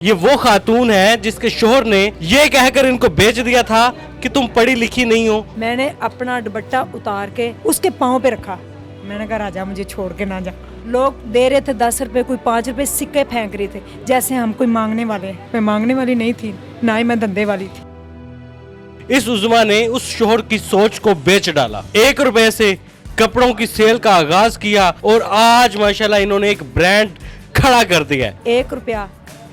ये वो खातून है जिसके शोहर ने ये कहकर इनको बेच दिया था कि तुम पढ़ी लिखी नहीं हो। मैंने अपना दुपट्टा उतार के उसके पाँव पे रखा। मैंने कहा राजा मुझे छोड़ के ना जा। लोग दे रहे थे 10 रुपए, कोई 5 रुपए सिक्के फेंक रहे थे जैसे हम कोई मांगने वाले हैं। मैं मांगने वाली नहीं थी, ना ही मैं धंधे वाली थी। इस उज़्मा ने उस शोहर की सोच को बेच डाला। 1 रुपए से कपड़ों की सेल का आगाज किया और आज माशाल्लाह इन्होंने एक ब्रांड खड़ा कर दिया है। 1 रुपया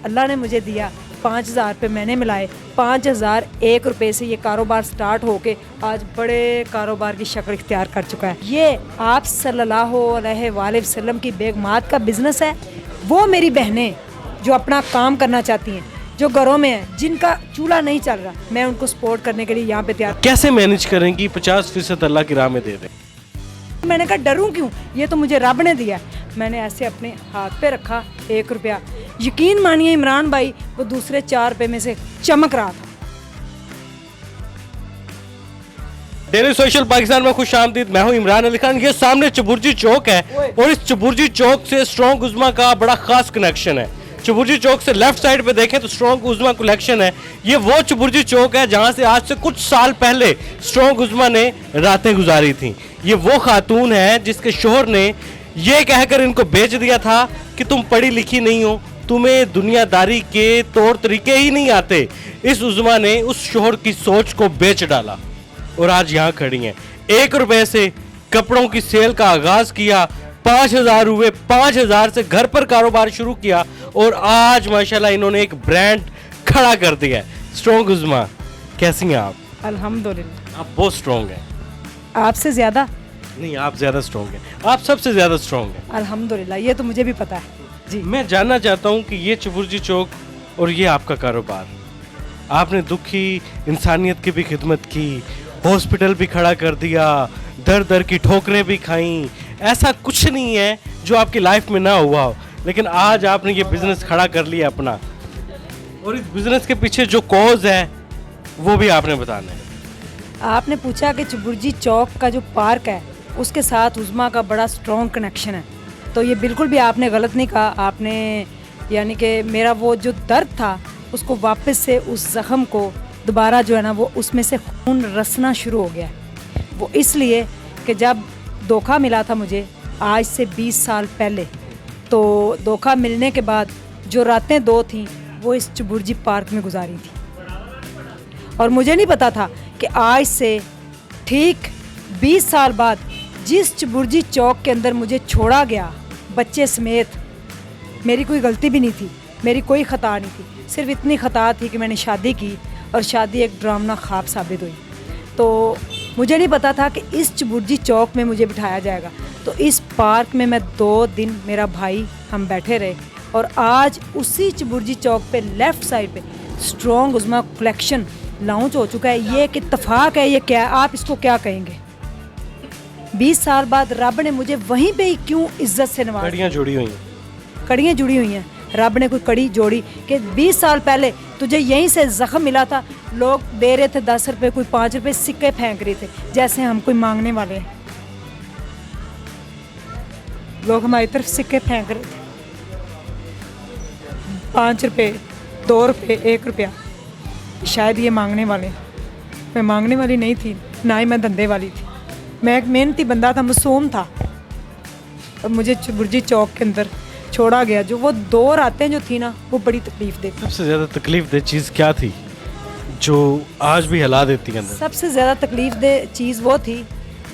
अल्लाह ने मुझे दिया, 5,000 रुपये मैंने मिलाए, 5,001 रुपये से ये कारोबार स्टार्ट होके आज बड़े कारोबार की शक्ल इख्तियार कर चुका है। ये आप सल्लल्लाहु अलैहि वसल्लम की बेगमात का बिजनेस है। वो मेरी बहनें जो अपना काम करना चाहती हैं, जो घरों में हैं, जिनका चूल्हा नहीं चल रहा, मैं उनको सपोर्ट करने के लिए यहाँ पे तैयार। कैसे मैनेज करेंगी 50% अल्लाह की राह में दे दें? मैंने कहा डरूं क्यों, ये तो मुझे रब ने दिया। मैंने ऐसे अपने हाथ पे रखा 1 रुपया। यकीन मानिए इमरान भाई वो दूसरे 4 रुपए में से चमक रहा था। डेली सोशल पाकिस्तान में खुश आमदीद। मैं हूं इमरान अली खान। ये सामने चबुर्जी चौक है और इस चबुर्जी चौक से स्ट्रॉन्ग उज़्मा का बड़ा खास कनेक्शन है। चबुर्जी चौक से लेफ्ट साइड पे देखें तो स्ट्रॉन्ग उज़्मा कलेक्शन है। ये वो चबुर्जी चौक है जहां से आज से कुछ साल पहले स्ट्रॉन्ग उज़्मा ने रातें गुजारी थी। ये वो खातून है जिसके शोहर ने ये कहकर इनको बेच दिया था कि तुम पढ़ी लिखी नहीं हो, तुम्हें दुनियादारी के तौर तरीके ही नहीं आते। इस उज़्मा ने उस शोहर की सोच को बेच डाला और आज यहाँ खड़ी हैं। 1 रुपए से कपड़ों की सेल का आगाज किया, 5,000 हुए, 5,000 से घर पर कारोबार शुरू किया और आज माशाल्लाह इन्होंने एक ब्रांड खड़ा कर दिया है। स्ट्रॉन्ग उज़्मा, कैसी हैं आप? अल्हम्दुलिल्लाह। आप बहुत स्ट्रॉन्ग हैं। आपसे ज्यादा नहीं, आप ज़्यादा स्ट्रॉन्ग हैं। आप सबसे ज़्यादा स्ट्रॉन्ग हैं। अल्हम्दुलिल्लाह, ये तो मुझे भी पता है जी। मैं जानना चाहता हूँ कि ये चबुर्जी चौक और ये आपका कारोबार, आपने दुखी इंसानियत की भी खिदमत की, हॉस्पिटल भी खड़ा कर दिया, दर दर की ठोकरें भी खाई। ऐसा कुछ नहीं है जो आपकी लाइफ में ना हुआ हो, लेकिन आज आपने ये बिजनेस खड़ा कर लिया अपना, और इस बिजनेस के पीछे जो कॉज है वो भी आपने बताना है। आपने पूछा कि चबुर्जी चौक का जो पार्क है उसके साथ उज़्मा का बड़ा स्ट्रॉन्ग कनेक्शन है, तो ये बिल्कुल भी आपने गलत नहीं कहा। आपने यानी कि मेरा वो जो दर्द था उसको वापस से उस ज़ख़म को दोबारा जो है ना वो उसमें से खून रसना शुरू हो गया। वो इसलिए कि जब धोखा मिला था मुझे आज से 20 साल पहले, तो धोखा मिलने के बाद जो रातें 2 थीं वो इस चबुर्जी पार्क में गुजारी थी। और मुझे नहीं पता था कि आज से ठीक 20 साल बाद जिस चबुर्जी चौक के अंदर मुझे छोड़ा गया बच्चे समेत, मेरी कोई गलती भी नहीं थी, मेरी कोई ख़ता नहीं थी। सिर्फ इतनी ख़ता थी कि मैंने शादी की और शादी एक ड्रामना ख्वाब साबित हुई। तो मुझे नहीं पता था कि इस चबुर्जी चौक में मुझे बिठाया जाएगा। तो इस पार्क में मैं 2 दिन, मेरा भाई, हम बैठे रहे और आज उसी चबुर्जी चौक पे लेफ़्ट साइड पे स्ट्रॉन्ग उज़्मा कलेक्शन लॉन्च हो चुका है। ये एक इत्तेफाक है, ये क्या है, आप इसको क्या कहेंगे? 20 साल बाद रब ने मुझे वहीं पे ही क्यों इज्जत से नवाजा। कड़ियाँ जुड़ी हुई हैं। कड़ियाँ जुड़ी हुई हैं। रब ने कोई कड़ी जोड़ी कि 20 साल पहले तुझे यहीं से ज़ख़म मिला था। लोग दे रहे थे 10 रुपए, कोई 5 रुपए सिक्के फेंक रहे थे जैसे हम कोई मांगने वाले हैं। लोग हमारी तरफ सिक्के फेंक रहे थे, 5 रुपए, 2 रुपए, 1 रुपया, शायद ये मांगने वाले। मैं मांगने वाली नहीं थी, ना ही मैं धंधे वाली थी। मैं एक मेहनती बंदा था, मासूम था, और मुझे चबुर्जी चौक के अंदर छोड़ा गया। जो वो 2 रातें जो थी ना वो बड़ी तकलीफ देती। सबसे ज़्यादा तकलीफ दे चीज़ क्या थी जो आज भी हिला देती है अंदर? सबसे ज़्यादा तकलीफ दे चीज़ वो थी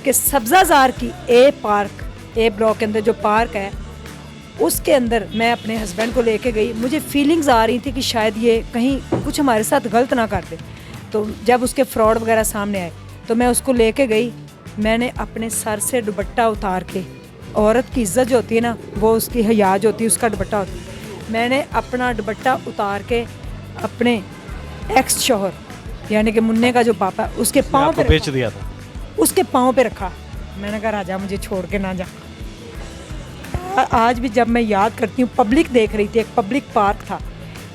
कि सब्ज़ाज़ार की ए ब्लॉक के अंदर जो पार्क है उसके अंदर मैं अपने हस्बैंड को लेके गई। मुझे फीलिंग्स आ रही थी कि शायद ये कहीं कुछ हमारे साथ गलत ना कर दे। तो जब उसके फ्रॉड वगैरह सामने आए तो मैं उसको लेके गई। मैंने अपने सर से दुपट्टा उतार के, औरत की इज्जत जो होती है ना वो उसकी हया जो होती है उसका दुपट्टा होता है, मैंने अपना दुपट्टा उतार के अपने एक्स शौहर यानी कि मुन्ने का जो पापा उसके पाँव पे बेच दिया था। उसके पाँव पे रखा। मैंने कहा राजा मुझे छोड़ के ना जा। आज भी जब मैं याद करती हूँ, पब्लिक देख रही थी, एक पब्लिक पार्क था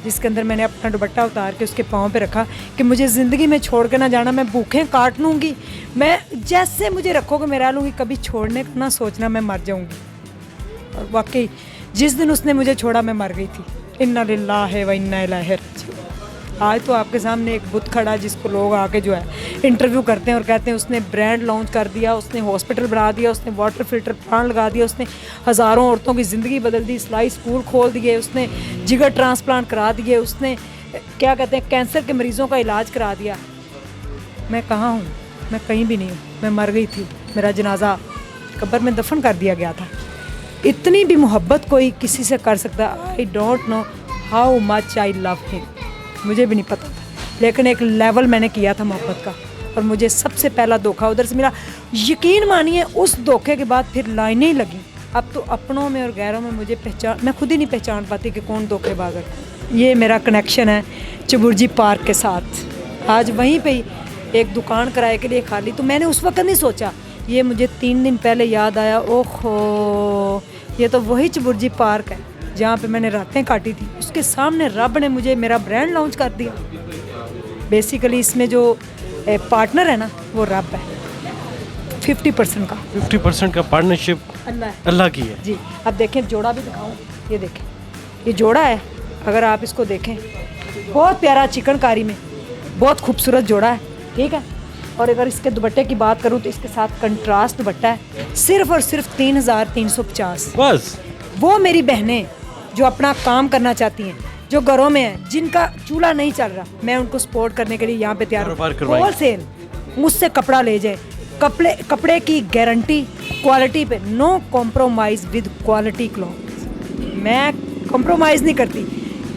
जिसके अंदर मैंने अपना दुपट्टा उतार के उसके पाँव पे रखा कि मुझे ज़िंदगी में छोड़ के ना जाना, मैं भूखें काट लूँगी, मैं जैसे मुझे रखोगे मैं रह लूँगी, कभी छोड़ने का ना सोचना, मैं मर जाऊँगी। और वाकई जिस दिन उसने मुझे छोड़ा मैं मर गई थी। इन्ना लिल्लाहि व इन्ना इलैहि राजिऊन। आज तो आपके सामने एक बुत खड़ा है जिसको लोग आके जो है इंटरव्यू करते हैं और कहते हैं उसने ब्रांड लॉन्च कर दिया, उसने हॉस्पिटल बना दिया, उसने वाटर फिल्टर प्लांट लगा दिया, उसने हज़ारों औरतों की ज़िंदगी बदल दी, सिलाई स्कूल खोल दिए, उसने जिगर ट्रांसप्लांट करा दिए, उसने क्या कहते हैं कैंसर के मरीज़ों का इलाज करा दिया। मैं कहाँ हूँ? मैं कहीं भी नहीं हूँ, मैं मर गई थी, मेरा जनाजा कब्र में दफन कर दिया गया था। इतनी भी मोहब्बत कोई किसी से कर सकता? I don't know how much I love him, मुझे भी नहीं पता था, लेकिन एक लेवल मैंने किया था मोहब्बत का और मुझे सबसे पहला धोखा उधर से मिला। यकीन मानिए उस धोखे के बाद फिर लाइनें ही लगी। अब तो अपनों में और गैरों में मुझे पहचान, मैं खुद ही नहीं पहचान पाती कि कौन धोखेबाज है। ये मेरा कनेक्शन है चबुर्जी पार्क के साथ। आज वहीं पे ही एक दुकान किराए के लिए खाली, तो मैंने उस वक्त नहीं सोचा, ये मुझे 3 दिन पहले याद आया, ओहो ये तो वही चबुर्जी पार्क है जहाँ पे मैंने रातें काटी थी। उसके सामने रब ने मुझे मेरा ब्रांड लॉन्च कर दिया। बेसिकली इसमें जो पार्टनर है ना वो रब है। 50% का 50% का पार्टनरशिप अल्लाह की है जी। अब देखें जोड़ा भी दिखाऊं, ये देखें ये जोड़ा है, अगर आप इसको देखें बहुत प्यारा चिकनकारी में बहुत खूबसूरत जोड़ा है, ठीक है। और अगर इसके दुपट्टे की बात करूं तो इसके साथ कंट्रास्ट दुपट्टा है, सिर्फ और सिर्फ 3350। बस वो मेरी बहनें जो अपना काम करना चाहती हैं, जो घरों में हैं, जिनका चूल्हा नहीं चल रहा, मैं उनको सपोर्ट करने के लिए यहाँ पे तैयार हूँ। होलसेल मुझसे कपड़ा ले जाए, कपड़े की गारंटी, क्वालिटी पे no compromise with quality cloth. मैं कॉम्प्रोमाइज़ नहीं करती,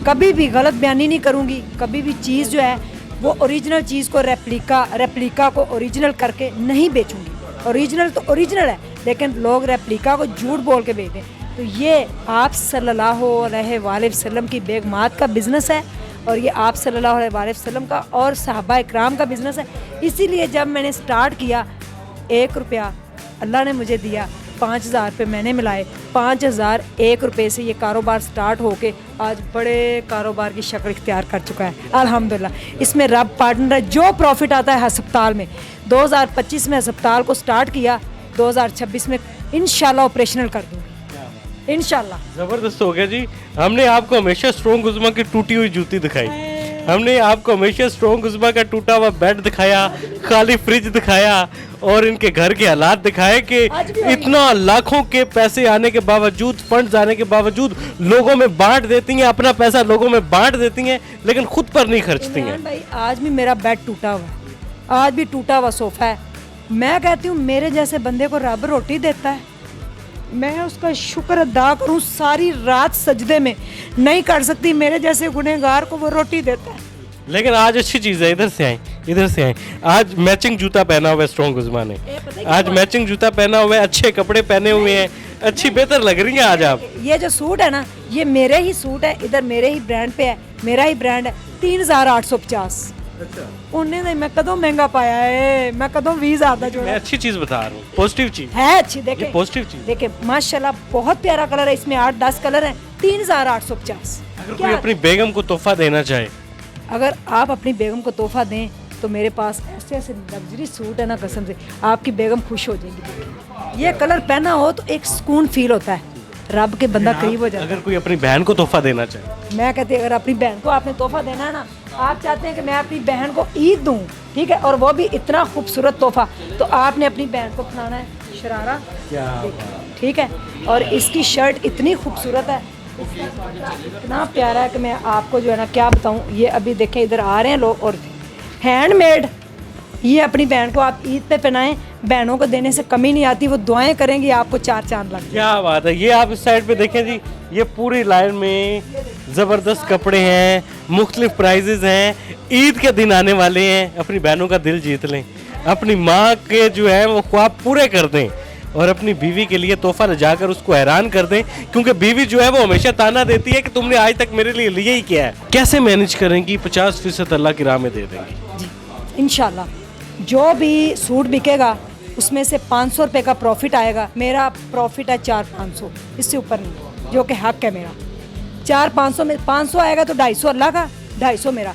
कभी भी गलत बयानी नहीं करूँगी, कभी भी चीज़ जो है वो ओरिजिनल चीज़ को रेप्लिका को ओरिजिनल करके नहीं बेचूंगी। ओरिजिनल तो ओरिजिनल है, लेकिन लोग रेप्लिका को झूठ बोल के बेचते हैं। तो ये आप सल्लल्लाहु अलैहि वसल्लम की बेगमात का बिज़नेस है और ये आप सल्लल्लाहु अलैहि वसल्लम का और सहाबा इकराम का बिज़नेस है। इसीलिए जब मैंने स्टार्ट किया, 1 रुपया अल्लाह ने मुझे दिया, 5000 रुपये मैंने मिलाए, 5001 रुपये से ये कारोबार स्टार्ट होके आज बड़े कारोबार की शक्ल इख्तियार कर चुका है अल्हम्दुलिल्लाह। इसमें रब पार्टनर है, जो प्रॉफिट आता है अस्पताल में। 2025 में अस्पताल को स्टार्ट किया, 2026 में इंशाल्लाह ऑपरेशनल कर दूँगी इंशाल्लाह। जबरदस्त हो गया जी। हमने आपको हमेशा स्ट्रॉन्ग उज़्मा की टूटी हुई जूती दिखाई, हमने आपको हमेशा स्ट्रॉन्ग उज़्मा का टूटा हुआ बेड दिखाया, खाली फ्रिज दिखाया और इनके घर के हालात दिखाए कि इतना लाखों के पैसे आने के बावजूद, फंड्स आने के बावजूद लोगों में बांट देती हैं, अपना पैसा लोगों में बांट देती हैं, लेकिन खुद पर नहीं खर्चती हैं। भाई आज भी मेरा बेड टूटा हुआ है, आज भी टूटा हुआ सोफा है। मैं कहती हूँ मेरे जैसे बंदे को रब रोटी देता है, मैं उसका शुक्र अदा करूँ। सारी रात सजदे में नहीं कर सकती, मेरे जैसे गुनहगार को वो रोटी देता है। लेकिन आज अच्छी चीज़ है, इधर से आए। आज मैचिंग जूता पहना हुआ है स्ट्रॉन्ग उज़्मा ने, आज मैचिंग जूता पहना हुआ है, अच्छे कपड़े पहने हुए हैं, अच्छी बेहतर लग रही हैं आज आप। ये जो सूट है ना, ये मेरे ही सूट है, इधर मेरे ही ब्रांड पे है, मेरा ही ब्रांड है, 3850। उन्हें नहीं, मैं कदों महंगा पाया है, मैं कदों 20,000 का जोड़ा। मैं अच्छी चीज़ बता रहा हूँ, पॉजिटिव चीज़ है, अच्छी देखे, पॉजिटिव चीज़ देखे माशाल्लाह बहुत प्यारा कलर है, इसमें 8-10 कलर हैं, 3850। अगर कोई अपनी बेगम को तोहफा देना चाहे, अगर आप अपनी बेगम को तोहफा दें तो मेरे पास ऐसे ऐसे लग्जरी सूट है ना, कसम से आपकी बेगम खुश हो जाएगी। ये कलर पहना हो तो एक सुकून फील होता है, रब के बंदा करीब हो जाता है। अगर कोई अपनी बहन को तोहफा देना चाहे, मैं कहती अगर अपनी बहन को आपने तोहफा देना है ना, आप चाहते हैं कि मैं अपनी बहन को ईद दूं, ठीक है, और वो भी इतना खूबसूरत तोहफा, तो आपने अपनी बहन को पहनाना है शरारा, ठीक है। और इसकी शर्ट इतनी खूबसूरत है, इतना प्यारा है कि मैं आपको जो है ना क्या बताऊं। ये अभी देखें इधर आ रहे हैं लोग, और हैंडमेड, ये अपनी बहन को आप ईद पे पहनाएं, बहनों को देने से कमी नहीं आती, वो दुआएं करेंगी, आपको 4 चांद लग। क्या बात है। ये आप इस साइड पे देखें जी, ये पूरी लाइन में ज़बरदस्त कपड़े हैं, मुख्तलिफ प्राइजेज हैं, ईद के दिन आने वाले हैं, अपनी बहनों का दिल जीत लें, अपनी माँ के जो है वो ख्वाब पूरे कर दें और अपनी बीवी के लिए तोहफा ले जाकर उसको हैरान कर दें, क्योंकि बीवी जो है वो हमेशा ताना देती है कि तुमने आज तक मेरे लिए ही किया है। कैसे मैनेज करेंगी? 50% अल्लाह की राह में दे देंगी जी इंशाल्लाह। जो भी सूट बिकेगा उसमें से 500 रुपये का प्रॉफिट आएगा। मेरा प्रॉफिट है 400-500, इससे ऊपर नहीं, जो कि हक है मेरा। 400-500 में 500 आएगा तो 250 अल्लाह का, 250 मेरा।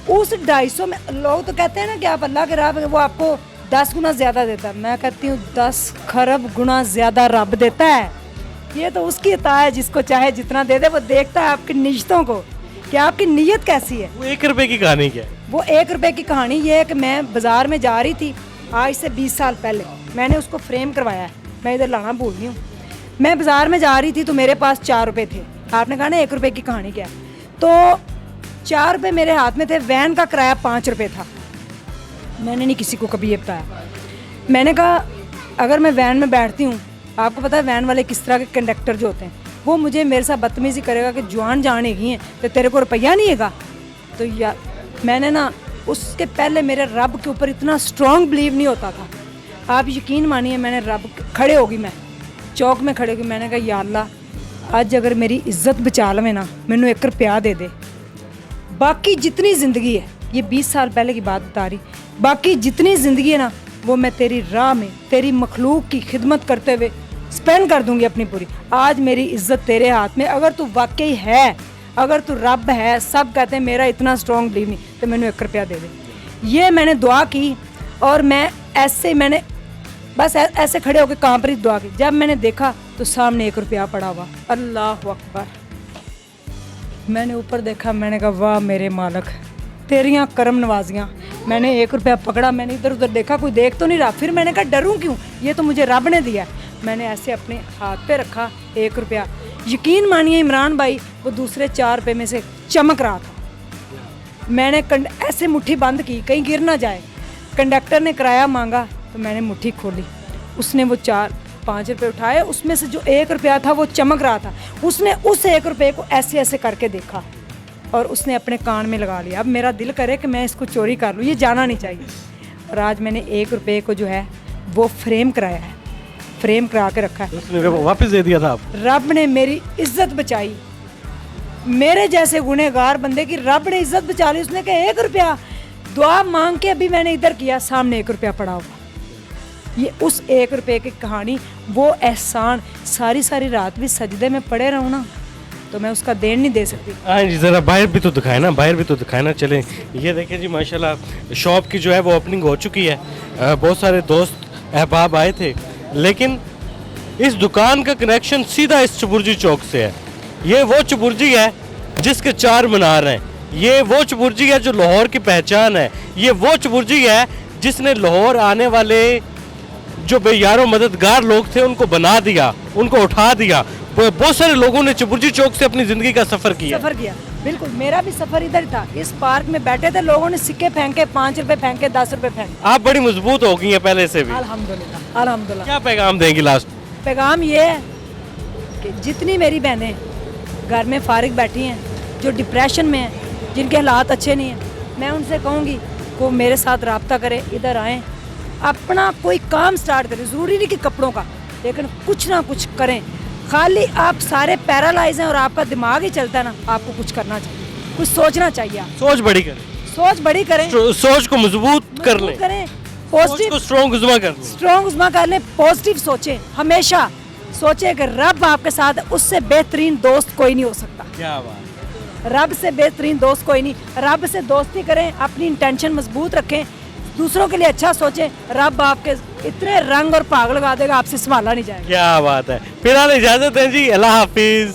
उस 250 में लोग तो कहते हैं ना कि आप अल्लाह के राह में, वो आपको 10 गुना ज़्यादा देता है। मैं कहती हूँ 10 खरब गुना ज़्यादा रब देता है। ये तो उसकी अता है, जिसको चाहे जितना दे दे, वो देखता है आपकी नीयतों को कि आपकी नीयत कैसी है। वो 1 रुपए की कहानी क्या है? वो 1 रुपए की कहानी ये है कि मैं बाज़ार में जा रही थी आज से 20 साल पहले, मैंने उसको फ्रेम करवाया है, मैं इधर लाना भूल गई हूँ। मैं बाज़ार में जा रही थी तो मेरे पास 4 रुपए थे। आपने कहा ना 1 रुपए की कहानी क्या है, तो 4 रुपए मेरे हाथ में थे, वैन का किराया 5 रुपए था। मैंने नहीं किसी को कभी ये बताया। मैंने कहा अगर मैं वैन में बैठती हूँ, आपको पता है वैन वाले किस तरह के कंडक्टर जो होते हैं, वो मुझे मेरे साथ बदतमीज़ी करेगा कि जवान जाने की हैं तो तेरे को रुपया नहीं हैगा। तो यार मैंने ना उसके पहले मेरे रब के ऊपर इतना स्ट्रॉन्ग बिलीव नहीं होता था। आप यकीन मानिए, मैंने रब खड़े होगी, मैं चौक में खड़े होगी, मैंने कहा या अल्लाह आज अगर मेरी इज्जत बचा लवे ना, मैनू 1 रुपया दे दे। बाकी जितनी ज़िंदगी है, ये 20 साल पहले की बात बता रही, बाकी जितनी ज़िंदगी है ना वो मैं तेरी राह में तेरी मखलूक की खिदमत करते हुए स्पेंड कर दूंगी अपनी पूरी। आज मेरी इज्जत तेरे हाथ में, अगर तू वाकई है, अगर तू रब है, सब कहते हैं मेरा इतना स्ट्रॉन्ग बिलीव नहीं, तो मैंने 1 रुपया दे दे। ये मैंने दुआ की और मैं ऐसे मैंने बस ऐसे खड़े होकर कांप रही दुआ की। जब मैंने देखा तो सामने 1 रुपया पड़ा हुआ, अल्लाह अकबर। मैंने ऊपर देखा, मैंने कहा वाह मेरे मालिक तेरियां करम नवाजियाँ। मैंने 1 रुपया पकड़ा, मैंने इधर उधर देखा, कोई देख तो नहीं रहा। फिर मैंने कहा डरूं क्यों, ये तो मुझे रब ने दिया। मैंने ऐसे अपने हाथ पे रखा 1 रुपया। यकीन मानिए इमरान भाई, वो दूसरे 4 रुपये में से चमक रहा था। मैंने ऐसे मुट्ठी बंद की कहीं गिर ना जाए। कंडक्टर ने किराया मांगा तो मैंने मुट्ठी खोली, उसने वो 4-5 रुपये उठाए, उसमें से जो 1 रुपया था वो चमक रहा था। उसने उस 1 रुपये को ऐसे ऐसे करके देखा और उसने अपने कान में लगा लिया। अब मेरा दिल करे कि मैं इसको चोरी कर लूँ, ये जाना नहीं चाहिए। और आज मैंने 1 रुपये को जो है वो फ्रेम कराया है, फ्रेम करा के रखा है। उसने वापस दे दिया था आप? रब ने मेरी इज्जत बचाई, मेरे जैसे गुनहगार बंदे की रब ने इज्जत बचा ली। उसने कहा 1 रुपया दुआ मांग के अभी मैंने इधर किया, सामने 1 रुपया पड़ा हुआ। ये उस 1 रुपये की कहानी, वो एहसान। सारी सारी रात भी सजदे में पड़े रहूँ ना तो मैं उसका देन नहीं दे सकती। हाँ जी, ज़रा बाहर भी तो दिखाए ना, बाहर भी तो दिखाए ना। चलें, ये देखें जी माशाल्लाह शॉप की जो है वो ओपनिंग हो चुकी है। बहुत सारे दोस्त अहबाब आए थे, लेकिन इस दुकान का कनेक्शन सीधा इस चबुर्जी चौक से है। ये वो चबुर्जी है जिसके 4 मीनार हैं, ये वो चबुर्जी है जो लाहौर की पहचान है, ये वो चबुर्जी है जिसने लाहौर आने वाले जो बेयारो मददगार लोग थे उनको बना दिया, उनको उठा दिया। बहुत सारे लोगों ने चबुर्जी चौक से अपनी ज़िंदगी का सफ़र किया। बिल्कुल, मेरा भी सफ़र इधर था। इस पार्क में बैठे थे, लोगों ने सिक्के फेंके, 5 रुपए फेंके, 10 रुपए फेंके। आप बड़ी मजबूत हो गई हैं पहले से भी। अल्हम्दुलिल्लाह अल्हम्दुलिल्लाह। क्या पैगाम देंगी लास्ट? पैगाम ये है कि जितनी मेरी बहनें घर में फारिग बैठी हैं, जो डिप्रेशन में हैं, जिनके हालात अच्छे नहीं हैं, मैं उनसे कहूँगी को मेरे साथ रब्ता करें, इधर आएँ, अपना कोई काम स्टार्ट करें। ज़रूरी नहीं कि कपड़ों का, लेकिन कुछ ना कुछ करें। खाली आप सारे पैरालाइज हैं और आपका दिमाग ही चलता है ना, आपको कुछ करना चाहिए, कुछ सोचना चाहिए। आप सोच बड़ी करें, सोच बड़ी करें, सोच को मजबूत कर लें, पॉजिटिव स्ट्रॉन्ग उज़्मा कर लें, पॉजिटिव सोचें। हमेशा सोचें कि रब आपके साथ है, उससे बेहतरीन दोस्त कोई नहीं हो सकता। क्या बात, रब से बेहतरीन दोस्त कोई नहीं। रब से दोस्ती करें, अपनी इंटेंशन मजबूत रखें, दूसरों के लिए अच्छा सोचें। रब आपके इतने रंग और भाग लगा देगा, आपसे संभाला नहीं जाएगा। क्या बात है। फिलहाल इजाज़त है जी, अल्लाह हाफिज़।